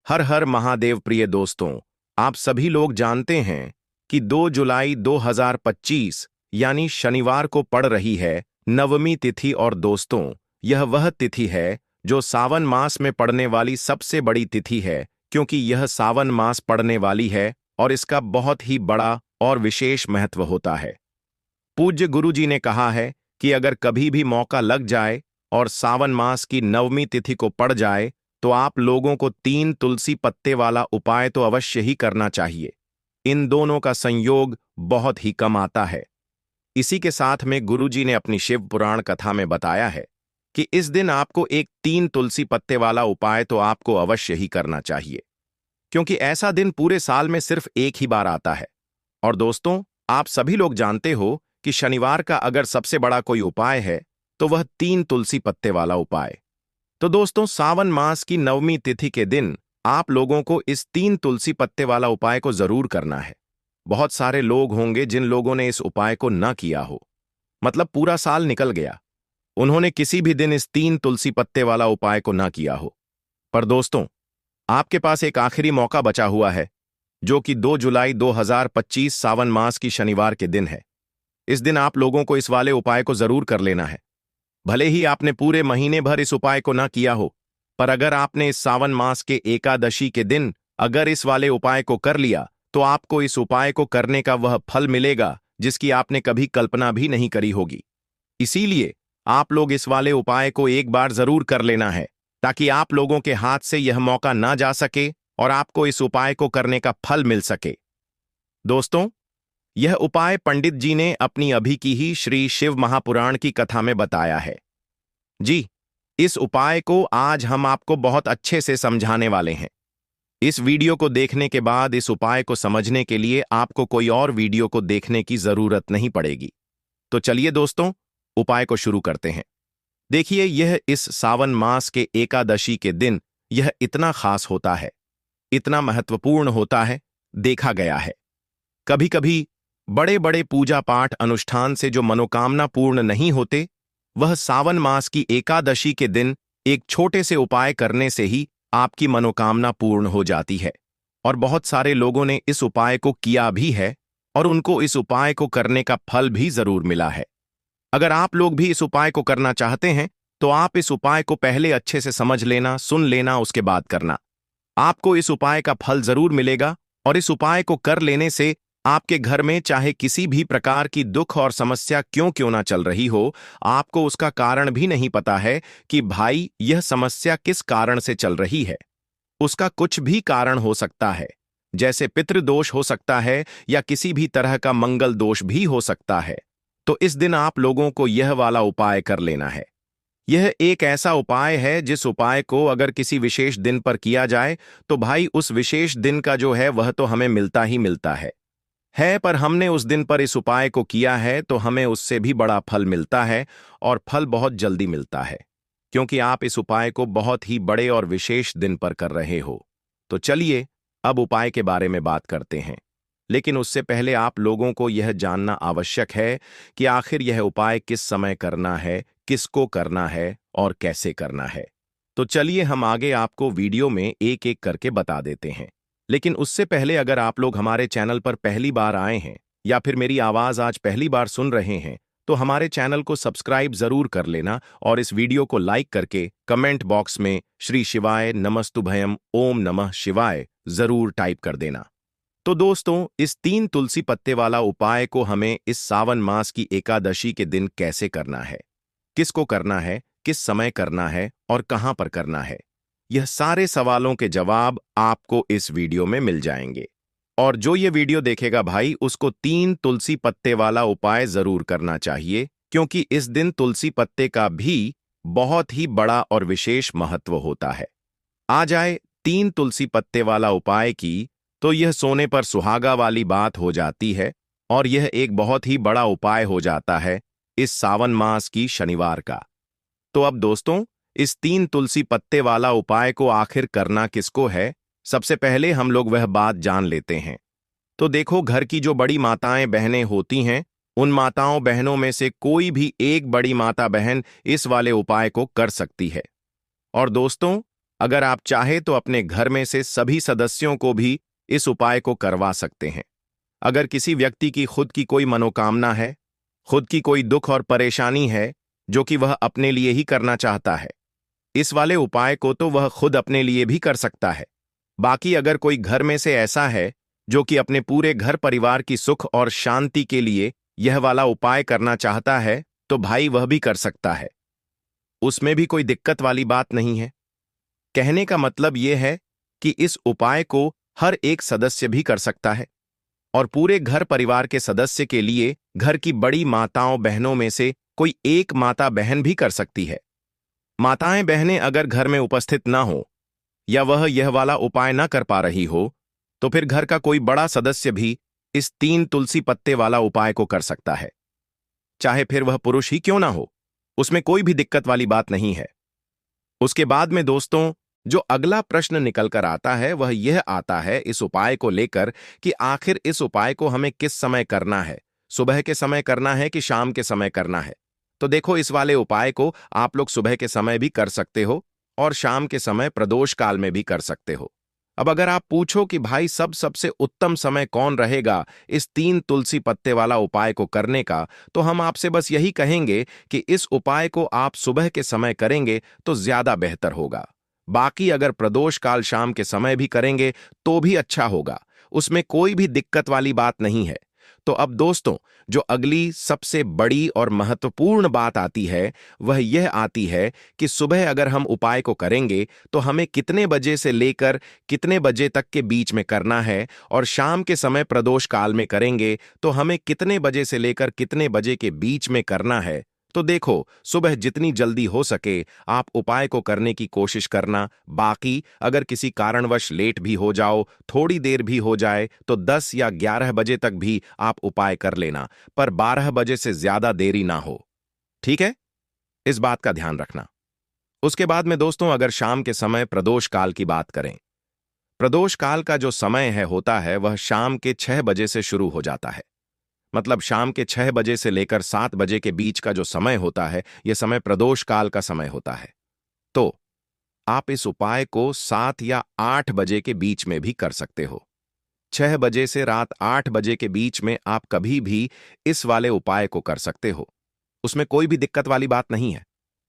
हर हर महादेव। प्रिय दोस्तों, आप सभी लोग जानते हैं कि 2 जुलाई 2025 यानी शनिवार को पड़ रही है नवमी तिथि। और दोस्तों, यह वह तिथि है जो सावन मास में पड़ने वाली सबसे बड़ी तिथि है, क्योंकि यह सावन मास पड़ने वाली है और इसका बहुत ही बड़ा और विशेष महत्व होता है। पूज्य गुरु जी ने कहा है कि अगर कभी भी मौका लग जाए और सावन मास की नवमी तिथि को पड़ जाए तो आप लोगों को 3 तुलसी पत्ते वाला उपाय तो अवश्य ही करना चाहिए। इन दोनों का संयोग बहुत ही कम आता है। इसी के साथ में गुरुजी ने अपनी शिव पुराण कथा में बताया है कि इस दिन आपको एक 3 तुलसी पत्ते वाला उपाय तो आपको अवश्य ही करना चाहिए, क्योंकि ऐसा दिन पूरे साल में सिर्फ एक ही बार आता है। और दोस्तों, आप सभी लोग जानते हो कि शनिवार का अगर सबसे बड़ा कोई उपाय है तो वह 3 तुलसी पत्ते वाला उपाय। तो दोस्तों, सावन मास की नवमी तिथि के दिन आप लोगों को इस 3 तुलसी पत्ते वाला उपाय को जरूर करना है। बहुत सारे लोग होंगे जिन लोगों ने इस उपाय को ना किया हो, मतलब पूरा साल निकल गया, उन्होंने किसी भी दिन इस 3 तुलसी पत्ते वाला उपाय को ना किया हो। पर दोस्तों, आपके पास एक आखिरी मौका बचा हुआ है, जो कि 2 जुलाई 2025 सावन मास की शनिवार के दिन है। इस दिन आप लोगों को इस वाले उपाय को जरूर कर लेना है। भले ही आपने पूरे महीने भर इस उपाय को ना किया हो, पर अगर आपने इस सावन मास के एकादशी के दिन अगर इस वाले उपाय को कर लिया तो आपको इस उपाय को करने का वह फल मिलेगा जिसकी आपने कभी कल्पना भी नहीं करी होगी। इसीलिए आप लोग इस वाले उपाय को एक बार जरूर कर लेना है, ताकि आप लोगों के हाथ से यह मौका ना जा सके और आपको इस उपाय को करने का फल मिल सके। दोस्तों, यह उपाय पंडित जी ने अपनी अभी की ही श्री शिव महापुराण की कथा में बताया है। जी, इस उपाय को आज हम आपको बहुत अच्छे से समझाने वाले हैं। इस वीडियो को देखने के बाद इस उपाय को समझने के लिए आपको कोई और वीडियो को देखने की जरूरत नहीं पड़ेगी। तो चलिए दोस्तों, उपाय को शुरू करते हैं। देखिए, यह इस सावन मास के एकादशी के दिन यह इतना खास होता है, इतना महत्वपूर्ण होता है, देखा गया है। कभी कभी बड़े बड़े पूजा पाठ अनुष्ठान से जो मनोकामना पूर्ण नहीं होते, वह सावन मास की एकादशी के दिन एक छोटे से उपाय करने से ही आपकी मनोकामना पूर्ण हो जाती है। और बहुत सारे लोगों ने इस उपाय को किया भी है और उनको इस उपाय को करने का फल भी जरूर मिला है। अगर आप लोग भी इस उपाय को करना चाहते हैं तो आप इस उपाय को पहले अच्छे से समझ लेना, सुन लेना, उसके बाद करना। आपको इस उपाय का फल जरूर मिलेगा और इस उपाय को कर लेने से आपके घर में चाहे किसी भी प्रकार की दुख और समस्या क्यों ना चल रही हो, आपको उसका कारण भी नहीं पता है कि भाई यह समस्या किस कारण से चल रही है। उसका कुछ भी कारण हो सकता है, जैसे पितृदोष हो सकता है या किसी भी तरह का मंगल दोष भी हो सकता है। तो इस दिन आप लोगों को यह वाला उपाय कर लेना है। यह एक ऐसा उपाय है जिस उपाय को अगर किसी विशेष दिन पर किया जाए तो भाई उस विशेष दिन का जो है वह तो हमें मिलता ही मिलता है। पर हमने उस दिन पर इस उपाय को किया है तो हमें उससे भी बड़ा फल मिलता है, और फल बहुत जल्दी मिलता है, क्योंकि आप इस उपाय को बहुत ही बड़े और विशेष दिन पर कर रहे हो। तो चलिए अब उपाय के बारे में बात करते हैं। लेकिन उससे पहले आप लोगों को यह जानना आवश्यक है कि आखिर यह उपाय किस समय करना है, किसको करना है और कैसे करना है। तो चलिए हम आगे आपको वीडियो में एक एक करके बता देते हैं। लेकिन उससे पहले अगर आप लोग हमारे चैनल पर पहली बार आए हैं या फिर मेरी आवाज आज पहली बार सुन रहे हैं तो हमारे चैनल को सब्सक्राइब जरूर कर लेना और इस वीडियो को लाइक करके कमेंट बॉक्स में श्री शिवाय नमस्तुभयम ओम नमः शिवाय जरूर टाइप कर देना। तो दोस्तों, इस 3 तुलसी पत्ते वाला उपाय को हमें इस सावन मास की एकादशी के दिन कैसे करना है, किसको करना है, किस समय करना है और कहां पर करना है, यह सारे सवालों के जवाब आपको इस वीडियो में मिल जाएंगे। और जो ये वीडियो देखेगा भाई, उसको 3 तुलसी पत्ते वाला उपाय जरूर करना चाहिए, क्योंकि इस दिन तुलसी पत्ते का भी बहुत ही बड़ा और विशेष महत्व होता है। आ जाए 3 तुलसी पत्ते वाला उपाय की, तो यह सोने पर सुहागा वाली बात हो जाती है और यह एक बहुत ही बड़ा उपाय हो जाता है इस सावन मास की शनिवार का। तो अब दोस्तों, इस 3 तुलसी पत्ते वाला उपाय को आखिर करना किसको है, सबसे पहले हम लोग वह बात जान लेते हैं। तो देखो, घर की जो बड़ी माताएं बहनें होती हैं, उन माताओं बहनों में से कोई भी एक बड़ी माता बहन इस वाले उपाय को कर सकती है। और दोस्तों, अगर आप चाहे तो अपने घर में से सभी सदस्यों को भी इस उपाय को करवा सकते हैं। अगर किसी व्यक्ति की खुद की कोई मनोकामना है, खुद की कोई दुख और परेशानी है जो कि वह अपने लिए ही करना चाहता है, इस वाले उपाय को तो वह खुद अपने लिए भी कर सकता है। बाकी अगर कोई घर में से ऐसा है जो कि अपने पूरे घर परिवार की सुख और शांति के लिए यह वाला उपाय करना चाहता है, तो भाई वह भी कर सकता है। उसमें भी कोई दिक्कत वाली बात नहीं है। कहने का मतलब यह है कि इस उपाय को हर एक सदस्य भी कर सकता है और पूरे घर परिवार के सदस्य के लिए घर की बड़ी माताओं बहनों में से कोई एक माता बहन भी कर सकती है। माताएं बहनें अगर घर में उपस्थित ना हो या वह यह वाला उपाय ना कर पा रही हो, तो फिर घर का कोई बड़ा सदस्य भी इस 3 तुलसी पत्ते वाला उपाय को कर सकता है, चाहे फिर वह पुरुष ही क्यों ना हो। उसमें कोई भी दिक्कत वाली बात नहीं है। उसके बाद में दोस्तों, जो अगला प्रश्न निकल कर आता है वह यह आता है इस उपाय को लेकर कि आखिर इस उपाय को हमें किस समय करना है, सुबह के समय करना है कि शाम के समय करना है। तो देखो, इस वाले उपाय को आप लोग सुबह के समय भी कर सकते हो और शाम के समय प्रदोष काल में भी कर सकते हो। अब अगर आप पूछो कि भाई सबसे उत्तम समय कौन रहेगा इस 3 तुलसी पत्ते वाला उपाय को करने का, तो हम आपसे बस यही कहेंगे कि इस उपाय को आप सुबह के समय करेंगे तो ज्यादा बेहतर होगा। बाकी अगर प्रदोष काल शाम के समय भी करेंगे तो भी अच्छा होगा, उसमें कोई भी दिक्कत वाली बात नहीं है। तो अब दोस्तों, जो अगली सबसे बड़ी और महत्वपूर्ण बात आती है वह यह आती है कि सुबह अगर हम उपाय को करेंगे तो हमें कितने बजे से लेकर कितने बजे तक के बीच में करना है, और शाम के समय प्रदोष काल में करेंगे तो हमें कितने बजे से लेकर कितने बजे के बीच में करना है। तो देखो, सुबह जितनी जल्दी हो सके आप उपाय को करने की कोशिश करना। बाकी अगर किसी कारणवश लेट भी हो जाओ, थोड़ी देर भी हो जाए, तो 10 या 11 बजे तक भी आप उपाय कर लेना, पर 12 बजे से ज्यादा देरी ना हो। ठीक है, इस बात का ध्यान रखना। उसके बाद में दोस्तों, अगर शाम के समय प्रदोष काल की बात करें, प्रदोष काल का जो समय होता है वह शाम के 6 बजे से शुरू हो जाता है। मतलब शाम के 6 बजे से लेकर 7 बजे के बीच का जो समय होता है, यह समय प्रदोष काल का समय होता है। तो आप इस उपाय को 7 या 8 बजे के बीच में भी कर सकते हो। 6 बजे से रात 8 बजे के बीच में आप कभी भी इस वाले उपाय को कर सकते हो, उसमें कोई भी दिक्कत वाली बात नहीं है।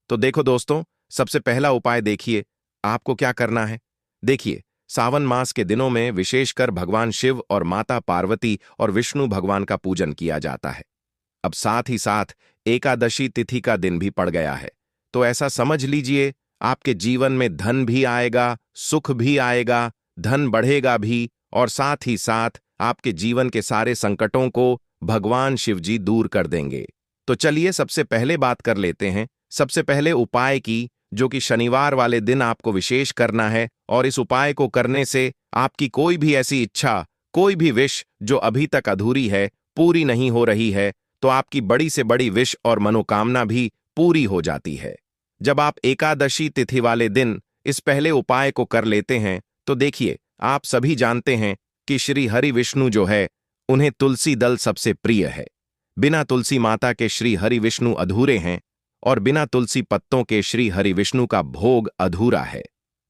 तो देखो दोस्तों, सबसे पहला उपाय देखिए, आपको क्या करना है। देखिए, सावन मास के दिनों में विशेषकर भगवान शिव और माता पार्वती और विष्णु भगवान का पूजन किया जाता है। अब साथ ही साथ एकादशी तिथि का दिन भी पड़ गया है, तो ऐसा समझ लीजिए आपके जीवन में धन भी आएगा, सुख भी आएगा, धन बढ़ेगा भी, और साथ ही साथ आपके जीवन के सारे संकटों को भगवान शिव जी दूर कर देंगे। तो चलिए सबसे पहले बात कर लेते हैं सबसे पहले उपाय की, जो कि शनिवार वाले दिन आपको विशेष करना है। और इस उपाय को करने से आपकी कोई भी ऐसी इच्छा, कोई भी विश जो अभी तक अधूरी है, पूरी नहीं हो रही है, तो आपकी बड़ी से बड़ी विश और मनोकामना भी पूरी हो जाती है। जब आप एकादशी तिथि वाले दिन इस पहले उपाय को कर लेते हैं, तो देखिए, आप सभी जानते हैं कि श्री हरि विष्णु जो है, उन्हें तुलसी दल सबसे प्रिय है। बिना तुलसी माता के श्री हरि विष्णु अधूरे हैं और बिना तुलसी पत्तों के श्री हरि विष्णु का भोग अधूरा है।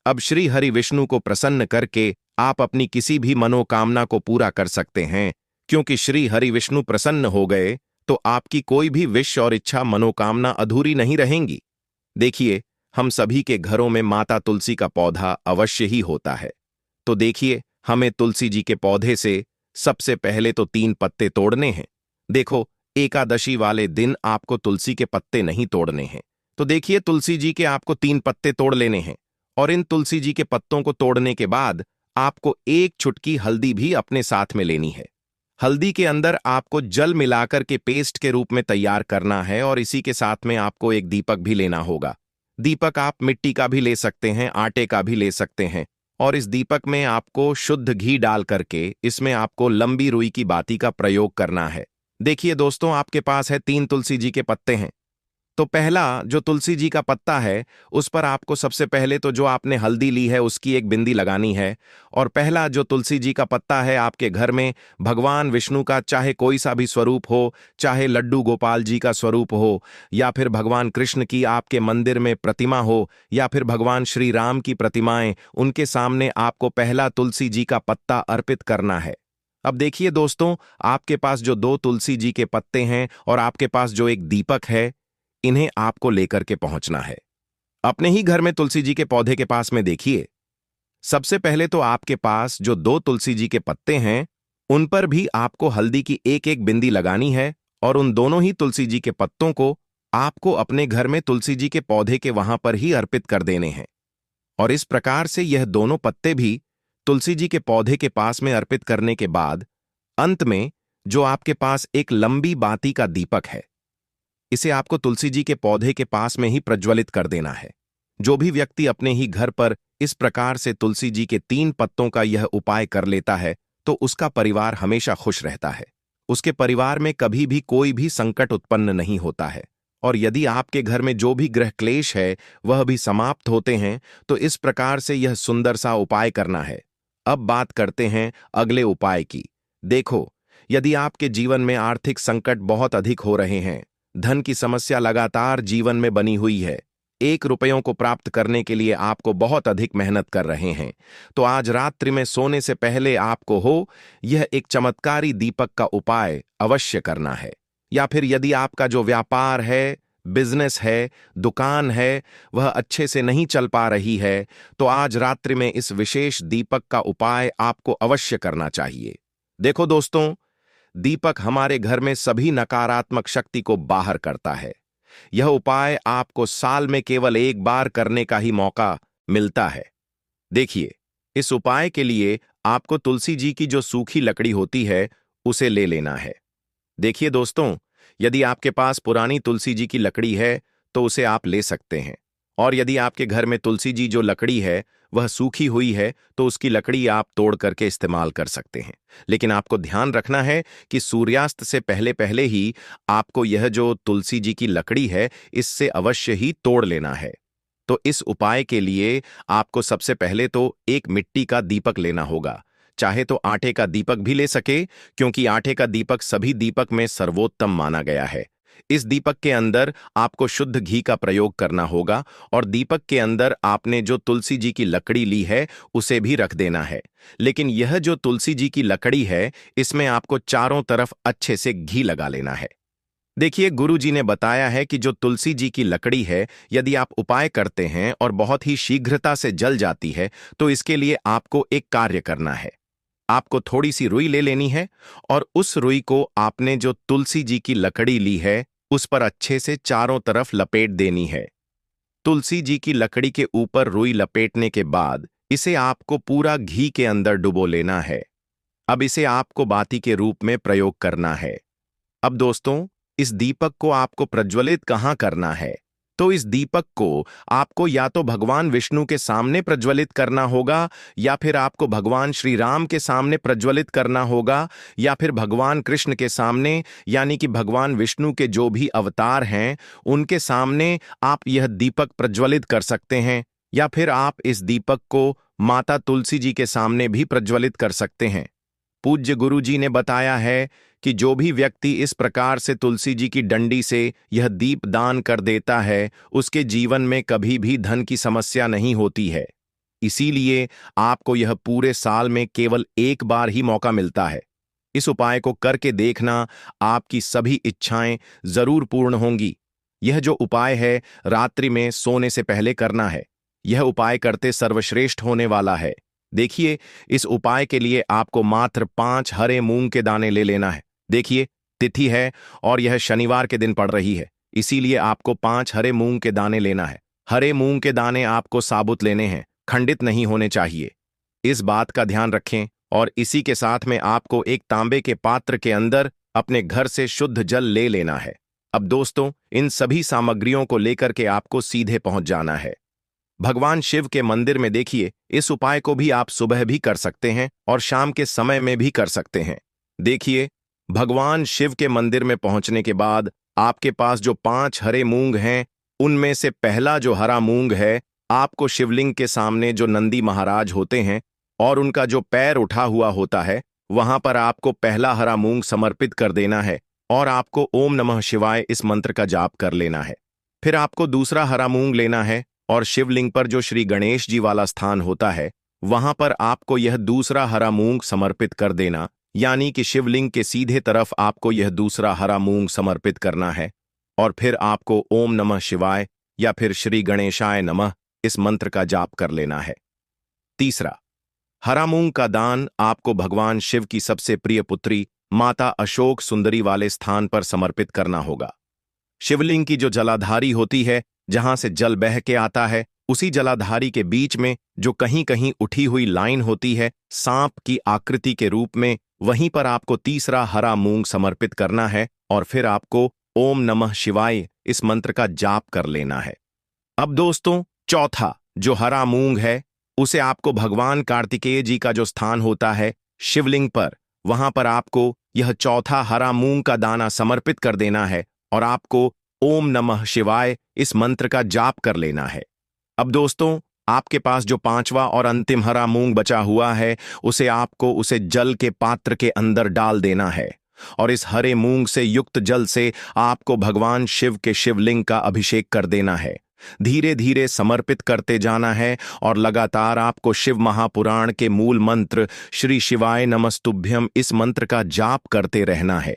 अब श्री हरि विष्णु को प्रसन्न करके आप अपनी किसी भी मनोकामना को पूरा कर सकते हैं, क्योंकि श्री हरि विष्णु प्रसन्न हो गए तो आपकी कोई भी विश और इच्छा मनोकामना अधूरी नहीं रहेंगी। देखिए, हम सभी के घरों में माता तुलसी का पौधा अवश्य ही होता है। तो देखिए, हमें तुलसी जी के पौधे से सबसे पहले तो 3 पत्ते तोड़ने हैं। देखो, एकादशी वाले दिन आपको तुलसी के पत्ते नहीं तोड़ने हैं। तो देखिए, तुलसी जी के आपको 3 पत्ते तोड़ लेने हैं, और इन तुलसी जी के पत्तों को तोड़ने के बाद आपको 1 चुटकी हल्दी भी अपने साथ में लेनी है। हल्दी के अंदर आपको जल मिलाकर के पेस्ट के रूप में तैयार करना है, और इसी के साथ में आपको एक दीपक भी लेना होगा। दीपक आप मिट्टी का भी ले सकते हैं, आटे का भी ले सकते हैं, और इस दीपक में आपको शुद्ध घी डाल करके इसमें आपको लंबी रुई की बाती का प्रयोग करना है। देखिए दोस्तों, आपके पास है 3 तुलसी जी के पत्ते हैं, तो पहला जो तुलसी जी का पत्ता है, उस पर आपको सबसे पहले तो जो आपने हल्दी ली है उसकी एक बिंदी लगानी है। और पहला जो तुलसी जी का पत्ता है आपके घर में भगवान विष्णु का चाहे कोई सा भी स्वरूप हो, चाहे लड्डू गोपाल जी का स्वरूप हो, या फिर भगवान कृष्ण की आपके मंदिर में प्रतिमा हो, या फिर भगवान श्री राम की प्रतिमाएं, उनके सामने आपको पहला तुलसी जी का पत्ता अर्पित करना है। अब देखिए दोस्तों, आपके पास जो दो तुलसी जी के पत्ते हैं और आपके पास जो एक दीपक है, इन्हें आपको लेकर के पहुंचना है। अपने ही घर में तुलसी जी के पौधे के पास में देखिए, सबसे पहले तो आपके पास जो दो तुलसी जी के पत्ते हैं, उन पर भी आपको हल्दी की एक एक बिंदी लगानी है और उन दोनों ही तुलसी जी के पत्तों को आपको अपने घर में तुलसी जी के पौधे के वहां पर ही अर्पित कर देने हैं। और इस प्रकार से यह दोनों पत्ते भी तुलसी जी के पौधे के पास में अर्पित करने के बाद अंत में जो आपके पास एक लंबी बाती का दीपक है, इसे आपको तुलसी जी के पौधे के पास में ही प्रज्वलित कर देना है। जो भी व्यक्ति अपने ही घर पर इस प्रकार से तुलसी जी के 3 पत्तों का यह उपाय कर लेता है, तो उसका परिवार हमेशा खुश रहता है। उसके परिवार में कभी भी कोई भी संकट उत्पन्न नहीं होता है। और यदि आपके घर में जो भी ग्रह क्लेश है वह भी समाप्त होते हैं, तो इस प्रकार से यह सुंदर सा उपाय करना है। अब बात करते हैं अगले उपाय की। देखो, यदि आपके जीवन में आर्थिक संकट बहुत अधिक हो रहे हैं, धन की समस्या लगातार जीवन में बनी हुई है, 1 रुपयों को प्राप्त करने के लिए आपको बहुत अधिक मेहनत कर रहे हैं, तो आज रात्रि में सोने से पहले आपको यह एक चमत्कारी दीपक का उपाय अवश्य करना है। या फिर यदि आपका जो व्यापार है, बिजनेस है, दुकान है, वह अच्छे से नहीं चल पा रही है, तो आज रात्रि में इस विशेष दीपक का उपाय आपको अवश्य करना चाहिए। देखो दोस्तों, दीपक हमारे घर में सभी नकारात्मक शक्ति को बाहर करता है। यह उपाय आपको साल में केवल एक बार करने का ही मौका मिलता है। देखिए, इस उपाय के लिए आपको तुलसी जी की जो सूखी लकड़ी होती है, उसे ले लेना है। देखिए दोस्तों, यदि आपके पास पुरानी तुलसी जी की लकड़ी है, तो उसे आप ले सकते हैं। और यदि आपके घर में तुलसी जी जो लकड़ी है वह सूखी हुई है, तो उसकी लकड़ी आप तोड़ करके इस्तेमाल कर सकते हैं। लेकिन आपको ध्यान रखना है कि सूर्यास्त से पहले पहले ही आपको यह जो तुलसी जी की लकड़ी है, इससे अवश्य ही तोड़ लेना है। तो इस उपाय के लिए आपको सबसे पहले तो एक मिट्टी का दीपक लेना होगा। चाहे तो आटे का दीपक भी ले सके, क्योंकि आटे का दीपक सभी दीपक में सर्वोत्तम माना गया है। इस दीपक के अंदर आपको शुद्ध घी का प्रयोग करना होगा और दीपक के अंदर आपने जो तुलसी जी की लकड़ी ली है उसे भी रख देना है। लेकिन यह जो तुलसी जी की लकड़ी है, इसमें आपको चारों तरफ अच्छे से घी लगा लेना है। देखिए, गुरु जी ने बताया है कि जो तुलसी जी की लकड़ी है, यदि आप उपाय करते हैं और बहुत ही शीघ्रता से जल जाती है, तो इसके लिए आपको एक कार्य करना है। आपको थोड़ी सी रुई ले लेनी है और उस रुई को आपने जो तुलसी जी की लकड़ी ली है उस पर अच्छे से चारों तरफ लपेट देनी है। तुलसी जी की लकड़ी के ऊपर रुई लपेटने के बाद इसे आपको पूरा घी के अंदर डुबो लेना है। अब इसे आपको बाती के रूप में प्रयोग करना है। अब दोस्तों, इस दीपक को आपको प्रज्वलित कहाँ करना है? तो इस दीपक को आपको या तो भगवान विष्णु के सामने प्रज्वलित करना होगा, या फिर आपको भगवान श्री राम के सामने प्रज्वलित करना होगा, या फिर भगवान कृष्ण के सामने, यानी कि भगवान विष्णु के जो भी अवतार हैं उनके सामने आप यह दीपक प्रज्वलित कर सकते हैं। या फिर आप इस दीपक को माता तुलसी जी के सामने भी प्रज्वलित कर सकते हैं। पूज्य गुरु जी ने बताया है कि जो भी व्यक्ति इस प्रकार से तुलसी जी की डंडी से यह दीप दान कर देता है, उसके जीवन में कभी भी धन की समस्या नहीं होती है। इसीलिए आपको यह पूरे साल में केवल एक बार ही मौका मिलता है। इस उपाय को करके देखना, आपकी सभी इच्छाएं जरूर पूर्ण होंगी। यह जो उपाय है रात्रि में सोने से पहले करना है। यह उपाय करते सर्वश्रेष्ठ होने वाला है। देखिए, इस उपाय के लिए आपको मात्र 5 हरे मूंग के दाने ले लेना है। देखिए, तिथि है और यह शनिवार के दिन पड़ रही है, इसीलिए आपको 5 हरे मूंग के दाने लेना है। हरे मूंग के दाने आपको साबुत लेने हैं, खंडित नहीं होने चाहिए। इस बात का ध्यान रखें। और इसी के साथ में आपको एक तांबे के पात्र के अंदर अपने घर से शुद्ध जल ले लेना है। अब दोस्तों, इन सभी सामग्रियों को लेकर के आपको सीधे पहुंच जाना है भगवान शिव के मंदिर में। देखिए, इस उपाय को भी आप सुबह भी कर सकते हैं और शाम के समय में भी कर सकते हैं। देखिए, भगवान शिव के मंदिर में पहुंचने के बाद आपके पास जो 5 हरे मूंग हैं, उनमें से पहला जो हरा मूंग है, आपको शिवलिंग के सामने जो नंदी महाराज होते हैं और उनका जो पैर उठा हुआ होता है, वहां पर आपको पहला हरा मूंग समर्पित कर देना है और आपको ओम नमः शिवाय इस मंत्र का जाप कर लेना है। फिर आपको दूसरा हरा मूंग लेना है और शिवलिंग पर जो श्री गणेश जी वाला स्थान होता है, वहां पर आपको यह दूसरा हरा मूंग समर्पित कर देना, यानी कि शिवलिंग के सीधे तरफ आपको यह दूसरा हरा मूंग समर्पित करना है और फिर आपको ओम नमः शिवाय या फिर श्री गणेशाय नमः इस मंत्र का जाप कर लेना है। तीसरा, हरा मूंग का दान आपको भगवान शिव की सबसे प्रिय पुत्री माता अशोक सुंदरी वाले स्थान पर समर्पित करना होगा। शिवलिंग की जो जलाधारी होती है, जहां से जल बह के आता है, उसी जलाधारी के बीच में जो कहीं कहीं उठी हुई लाइन होती है सांप की आकृति के रूप में, वहीं पर आपको तीसरा हरा मूंग समर्पित करना है और फिर आपको ओम नमः शिवाय इस मंत्र का जाप कर लेना है। अब दोस्तों, चौथा जो हरा मूंग है, उसे आपको भगवान कार्तिकेय जी का जो स्थान होता है शिवलिंग पर, वहां पर आपको यह चौथा हरा मूंग का दाना समर्पित कर देना है और आपको ओम नमः शिवाय इस मंत्र का जाप कर लेना है। अब दोस्तों, आपके पास जो पांचवा और अंतिम हरा मूंग बचा हुआ है, उसे जल के पात्र के अंदर डाल देना है और इस हरे मूंग से युक्त जल से आपको भगवान शिव के शिवलिंग का अभिषेक कर देना है। धीरे धीरे समर्पित करते जाना है और लगातार आपको शिव महापुराण के मूल मंत्र श्री शिवाय नमस्तुभ्यम इस मंत्र का जाप करते रहना है।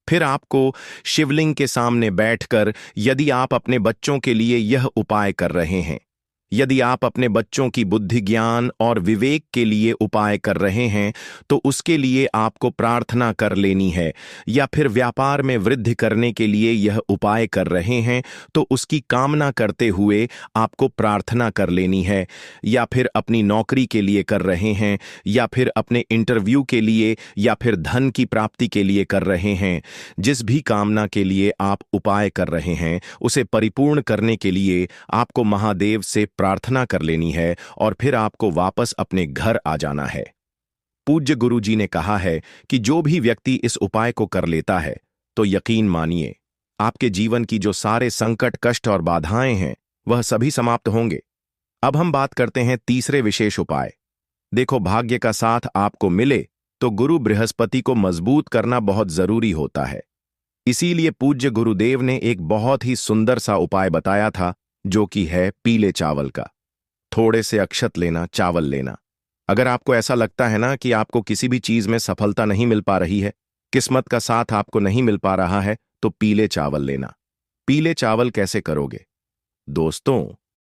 फिर आपको शिवलिंग के सामने बैठकर, यदि आप अपने बच्चों के लिए यह उपाय कर रहे हैं, यदि आप अपने बच्चों की बुद्धि ज्ञान और विवेक के लिए उपाय कर रहे हैं, तो उसके लिए आपको प्रार्थना कर लेनी है, या फिर व्यापार में वृद्धि करने के लिए यह उपाय कर रहे हैं तो उसकी कामना करते हुए आपको प्रार्थना कर लेनी है, या फिर अपनी नौकरी के लिए कर रहे हैं, या फिर अपने इंटरव्यू के लिए, या फिर धन की प्राप्ति के लिए कर रहे हैं। जिस भी कामना के लिए आप उपाय कर रहे हैं, उसे परिपूर्ण करने के लिए आपको महादेव से प्रार्थना कर लेनी है और फिर आपको वापस अपने घर आ जाना है। पूज्य गुरु जी ने कहा है कि जो भी व्यक्ति इस उपाय को कर लेता है, तो यकीन मानिए आपके जीवन की जो सारे संकट, कष्ट और बाधाएं हैं, वह सभी समाप्त होंगे। अब हम बात करते हैं तीसरे विशेष उपाय। देखो, भाग्य का साथ आपको मिले तो गुरु बृहस्पति को मजबूत करना बहुत जरूरी होता है। इसीलिए पूज्य गुरुदेव ने एक बहुत ही सुंदर सा उपाय बताया था, जो कि है पीले चावल का। थोड़े से अक्षत लेना, चावल लेना। अगर आपको ऐसा लगता है ना कि आपको किसी भी चीज में सफलता नहीं मिल पा रही है, किस्मत का साथ आपको नहीं मिल पा रहा है, तो पीले चावल लेना। पीले चावल कैसे करोगे दोस्तों?